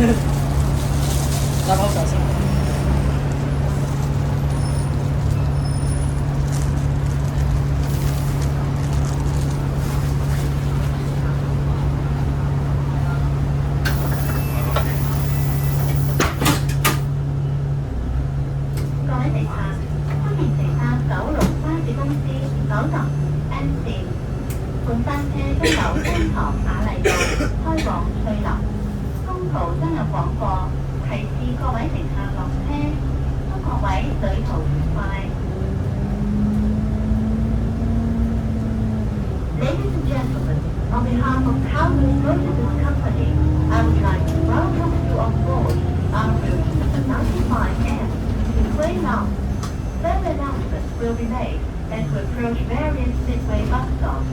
打包小心。各位乘客，歡迎乘搭九龍巴士公司9站 N 線，本班車將由觀塘雅麗道開往翠林。公途將有廣播，提示各位乘客落車，祝各位旅途愉快。Ladies and gentlemen, on behalf of Calgary Logistics Company, I would like to welcome you on board our route 95M to Quay Long. Further announcements will be made as we approach various midway bus stops.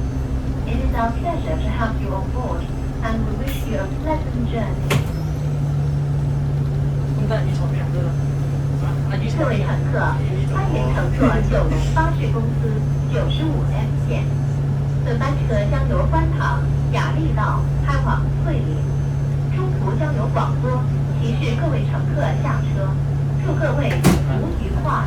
It is our pleasure to have you on board, and we wish you a pleasant journey. 咁得意坐邊度啦？阿姨各位乘客，歡迎乘坐九龍巴士公司95M 線。本班車將由觀塘雅麗道開往翠林，中途將有廣播提示各位乘客下車，祝各位旅途愉快。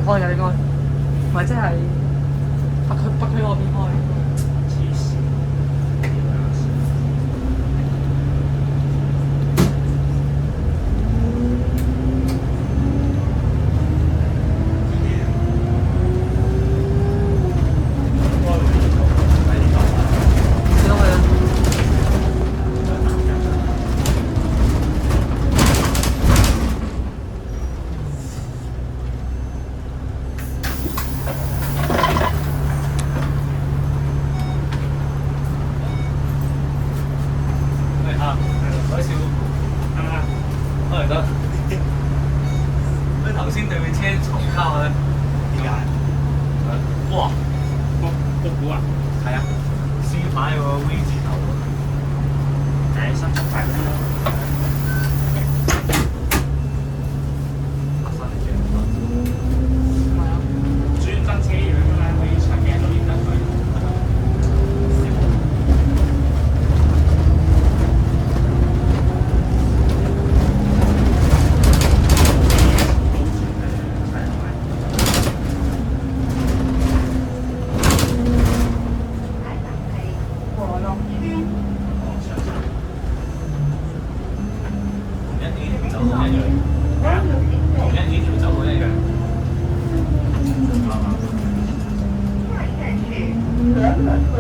開嘅應該，或者係北區嗰邊開。海嘯啱唔啱？可能得。佢頭先對面車重交咧，點解？哇！卜股啊，係啊，C 牌喎 V 字頭喎。誒新出牌嗰啲咯。新嚟嘅。係啊，專登車樣㗎嘛，可以長鏡都認得佢。下一站係和樂村。同一呢條走路一樣，我要同一停呢條走路一樣。下一站是和樂村。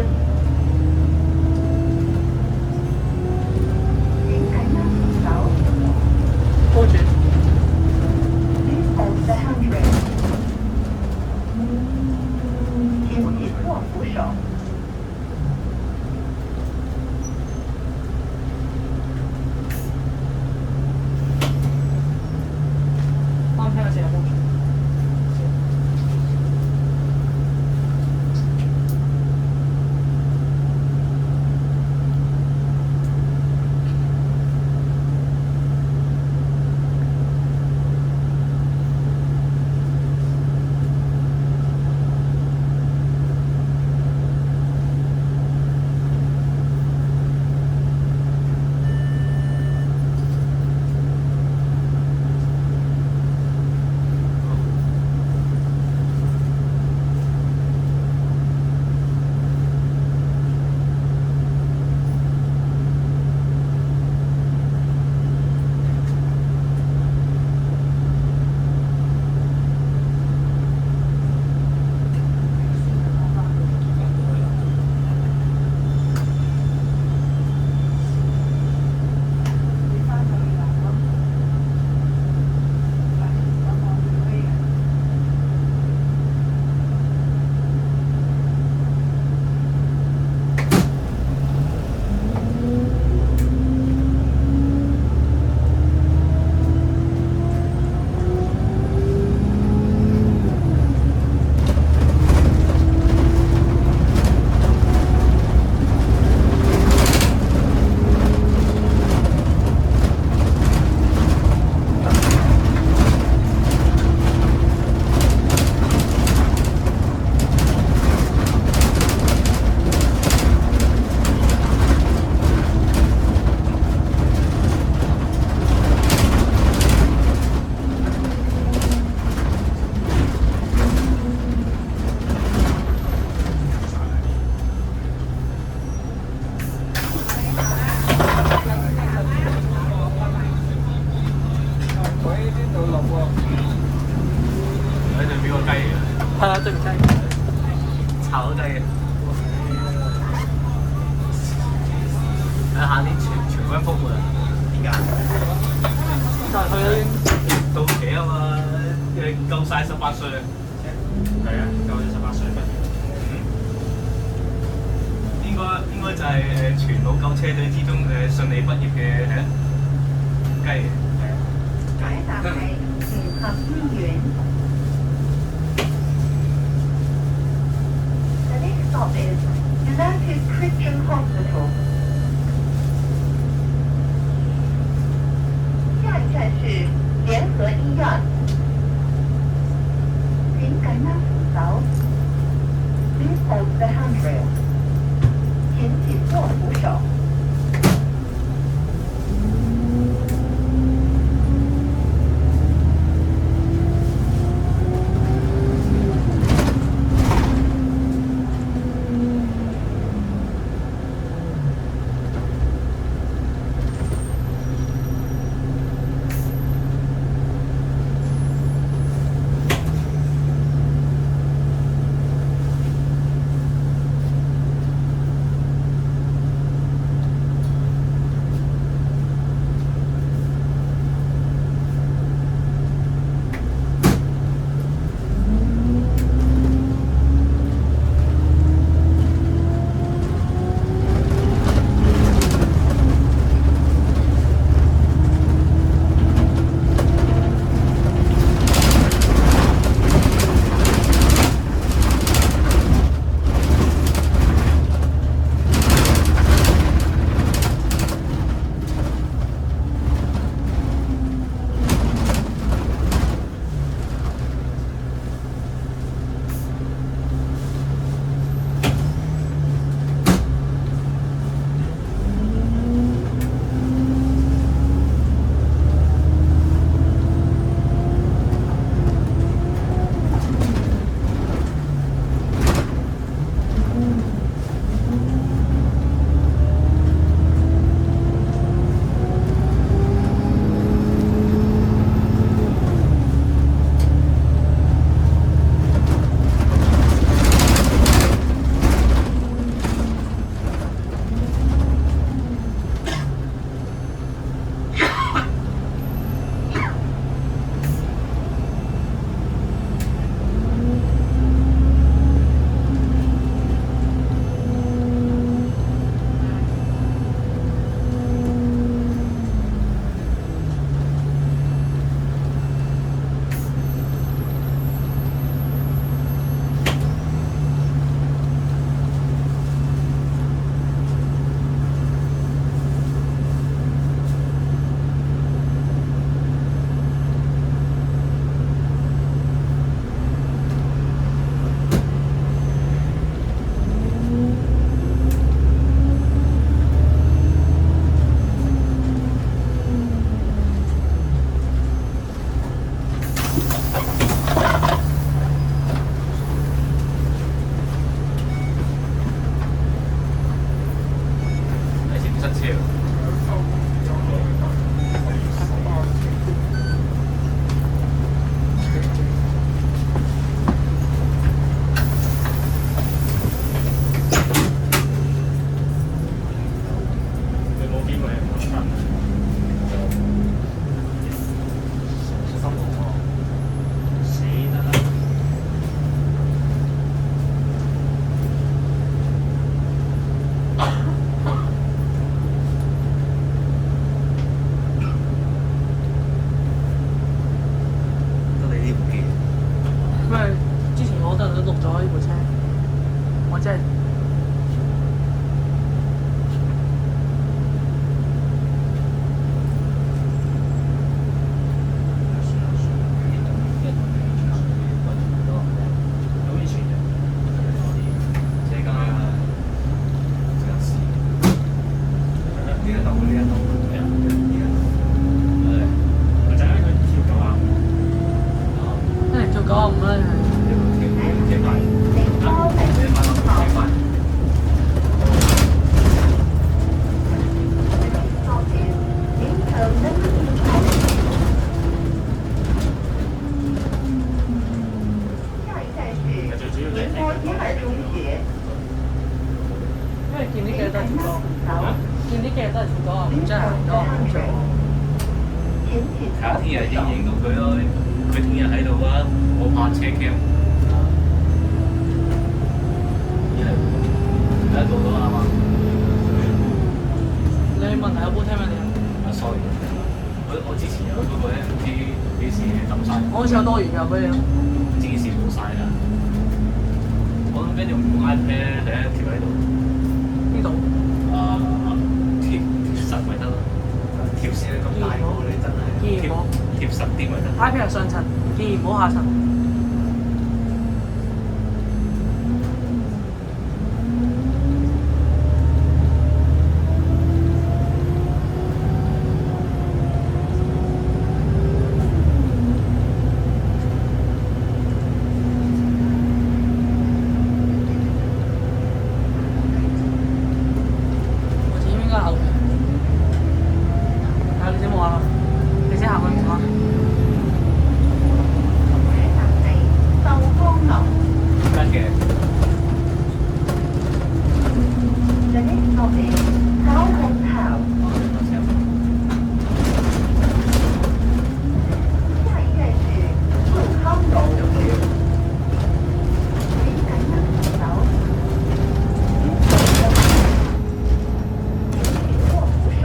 請緊握扶手。多轉。Please hold the handrail. 請紧握扶手。幫我睇下先有冇轉。喺對面個雞嚟嘅，係啊，對唔雞。炒雞嘅。下年全軍覆沒啊！點解？就係佢到期啊嘛，夠晒18歲啊！係啊，夠咗18歲畢業。應該就係全老舊車隊之中順利畢業嘅係啦，雞嚟。下一站係聯合醫院。The next stop is United Christian Hospital. 下一站是聯合醫院。請緊握扶手。Please hold the handrail. 請緊握扶手。車喎。你冇邊個係冇分？死得啦！得你呢部機。因為之前我都錄咗呢部車，我真係有以前嘅。即係而家即刻試。呢一度呢一度係啊，或者係佢跳狗啊！因為做95啦，幾快？你多你零快幾快？stop is internal下一站是最主要你宁波迪尔中學。因為見呢幾日都係跳江，走，見呢幾日都係跳江，真係行多唔做。前起睇下聽日影唔影到佢咯。佢聽日喺度啊，我拍車 cam。喺度咯，啱嘛？你問題有冇聽問你啊？啊，sorry，我之前有嗰個咧，唔知幾時抌晒，我好似有多餘㗎嗰啲。唔知幾時冇晒啦。我諗緊用 iPad 第一條喺度，呢度貼實咪得咯。貼線咁大個你真係貼實啲咪得。 iPad 係上層，既然唔好下層。我前面應該後邊。係你先冇啊？你先行去唔啊？下站係壽光樓。跟嘅。The next stop is Southend House。下一站是富康樓。請緊跟走。握扶手。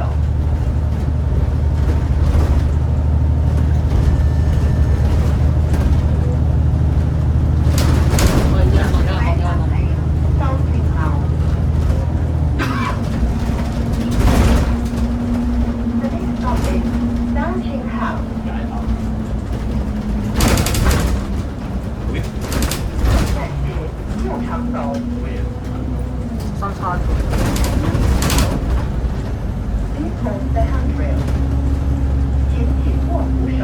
我而家我而家下一站我係收錢樓。The next stop is Dancing House。會站是牧場樓。會啊！三叉。 Please hold the handrail。請緊握扶手。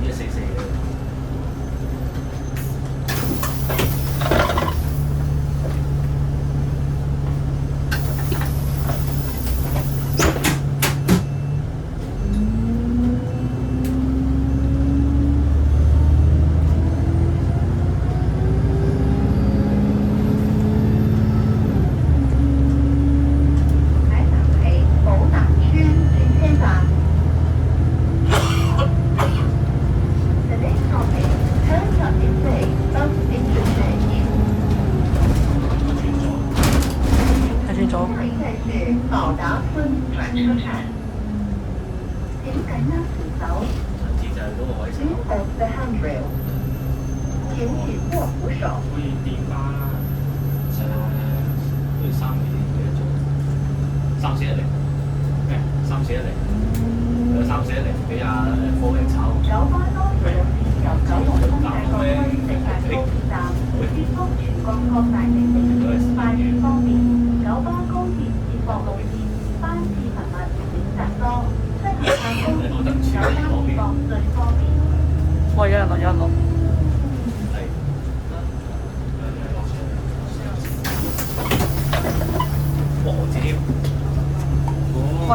144嘅。下一站係寶達邨轉車站。The next stop is Hilltop Estate Bus Interchange。睇清楚。下一站是寶達村轉車站。請緊跟走。上次就係嗰個位置。 Please hold the handrail。請緊握扶手。好似電巴啦，都要3幾多做？3410咩？3410，3410俾阿科榮炒。九巴多條路線由九龍東大角區直達高鐵站，接福全國各大城市，快捷方便。九巴高鐵接駁路線班次頻密，選擇多，適合搭高鐵。九巴接駁最方便。有人落，有人落。係。哇！我自己。喂，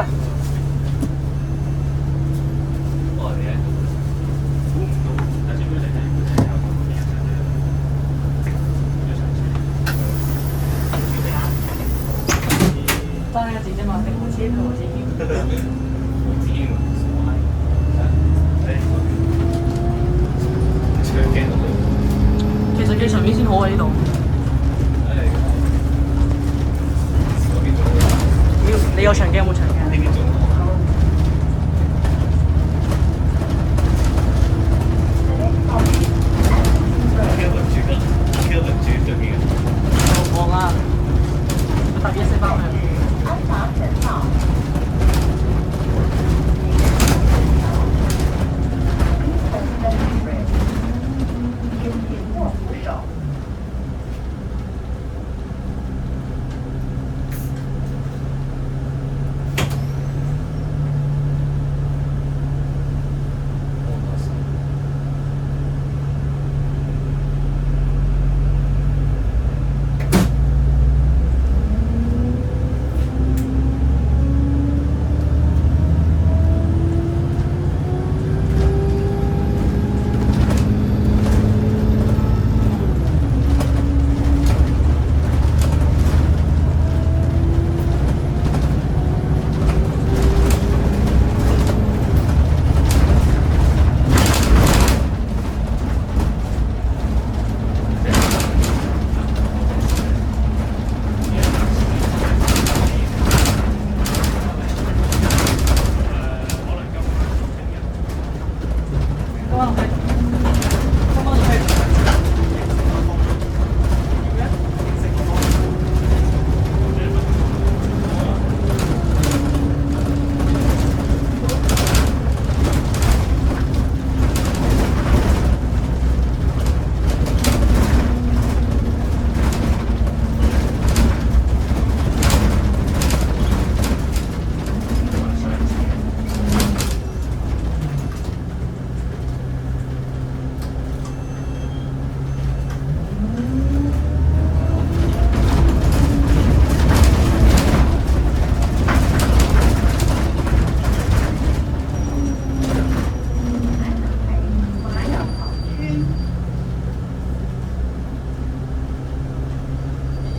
我哋咧。估唔到，但係佢哋係有咁嘅人真係自己買定部車俾我自己。我自己我係。長鏡都冇。其實機場邊先好啊呢度。你有長鏡有冇長鏡？呢邊仲好。我啊，搭嘢食翻去。安达神道。引擎握扶手。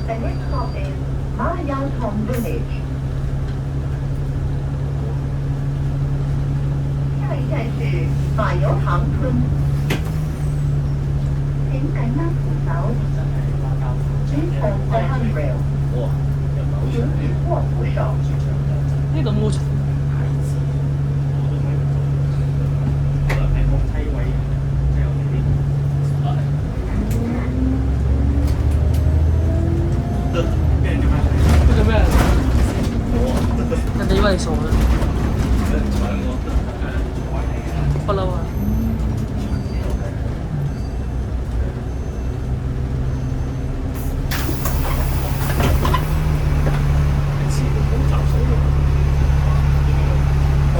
The next stop is Marianton Village. 下一站是马油塘村。請緊握扶手。Please hold the handrail. 哇！又唔係好引長。擎握扶手。呢度冇長。可能係個梯位，即係我哋啲。俾人點解？佢做咩？哇！人哋以為你傻啦，俾人搶喎。不嬲啊！一次冇集數喎。好。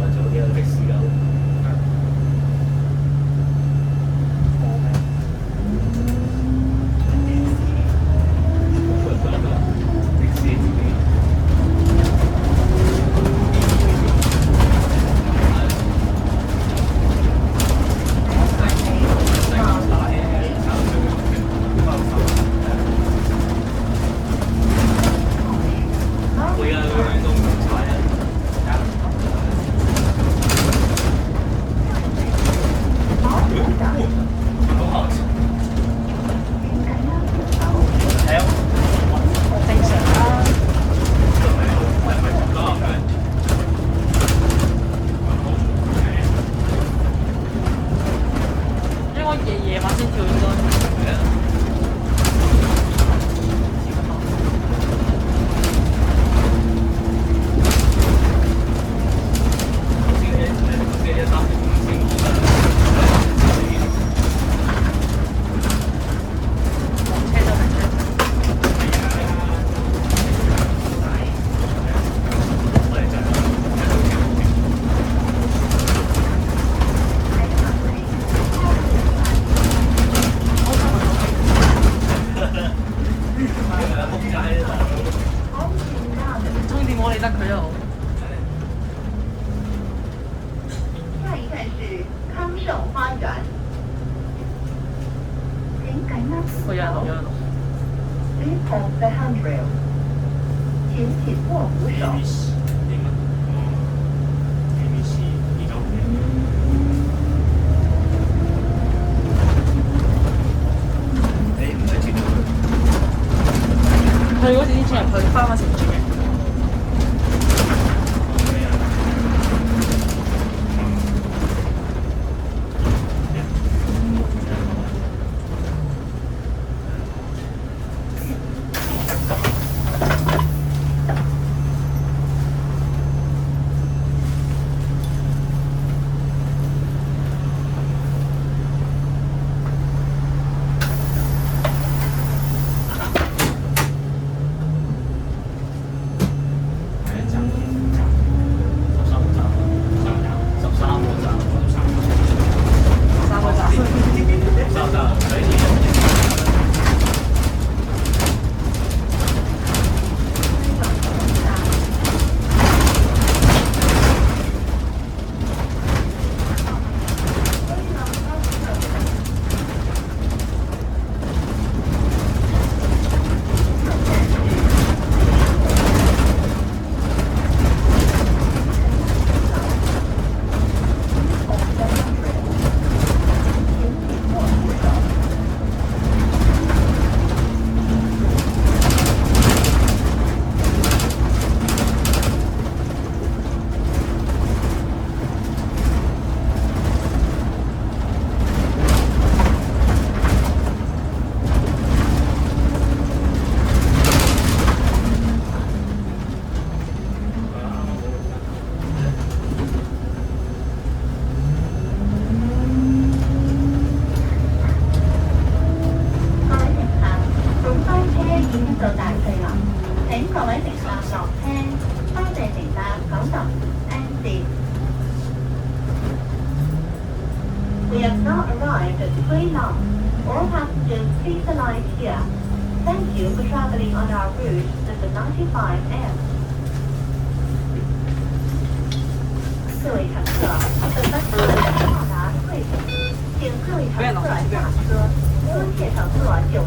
我做啲歷史狗。歷史自己。會啊，佢哋都唔踩啊。好好吃。係啊。正常啦。應該夜晚先跳應該。今天一三。是康盛花園。請緊握扶有人落，有手人落。 ，Please hold the handrail。請緊握扶手。 ABC 英文ABC 你唔係轉到佢嗰時先轉入去，翻返成轉嘅。We have now arrived at Cui Long. All passengers, please alight here. Thank you for traveling on our route number 95M. 各位乘客，本班车到达贵州，请各位乘客下车，租借乘客95